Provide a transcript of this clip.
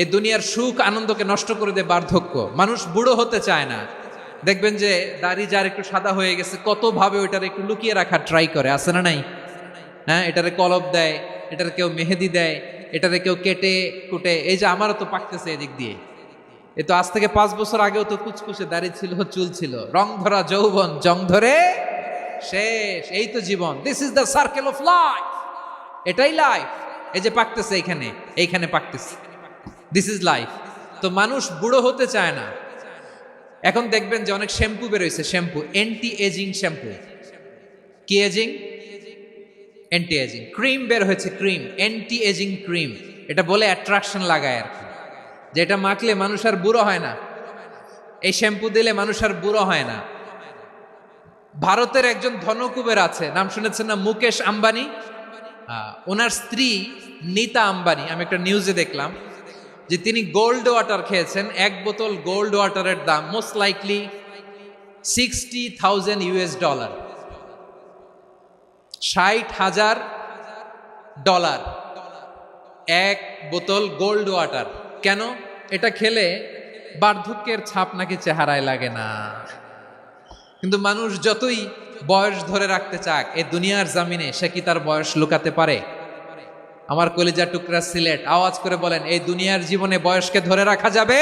এই দুনিয়ার সুখ আনন্দকে নষ্ট করে দেয় বার্ধক্য। মানুষ বুড়ো হতে চায় না। দেখবেন যে দাড়ি যার একটু সাদা হয়ে গেছে কত ভাবে ওইটার একটু লুকিয়ে রাখার ট্রাই করে, আছে না নাই? হ্যাঁ, এটারে কলপ দেয়, এটার কেউ মেহেদি দেয়, এটারে কেউ কেটে কুটে। এই যে আমারও তো পাকতেছে এদিক দিয়ে, এ তো আজ থেকে 5 বছর আগেও তো কুচকুচে দাড়ি ছিল, চুল ছিল, রং ধরা যৌবন জং ধরে শেষ। এই তো জীবন, this is the circle of life, এটাই লাইফ। এই যে পাকতেছে এইখানে, এইখানে পাকতেছে, দিস ইজ লাইফ। তো মানুষ বুড়ো হতে চায় না। এখন দেখবেন যে অনেক শ্যাম্পু বেরোইছে, শ্যাম্পু অ্যান্টি এজিং শ্যাম্পু। কি এজিং? Anti aging. ক্রিম বের হয়েছে, ক্রিম অ্যান্টি এজিং ক্রিম। এটা বলে অ্যাট্রাকশন লাগায় আর কি, যে এটা মাখলে মানুষ আর বুড়ো হয় না, এই শ্যাম্পু দিলে মানুষ আর বুড়ো হয় না। ভারতের একজন ধনকুবের আছে, নাম শুনেছেন না? মুকেশ আম্বানি। ওনার স্ত্রী নীতা আম্বানি, আমি একটা নিউজে দেখলাম যে তিনি গোল্ড ওয়াটার খেয়েছেন। 1 বোতল গোল্ড ওয়াটারের দাম মোস্ট লাইকলি $60,000, $60,000 1 বোতল গোল্ড ওয়াটার। কেন? এটা খেলে বার্ধক্যের ছাপ নাকি চেহারায় লাগে না। কিন্তু মানুষ যতই বয়স ধরে রাখতে চাক এই দুনিয়ার জামিনে, সে কি তার বয়স লুকাতে পারে? আমার কলিজার টুকরা সিলেট, আওয়াজ করে বলেন, এই দুনিয়ার জীবনে বয়সকে ধরে রাখা যাবে?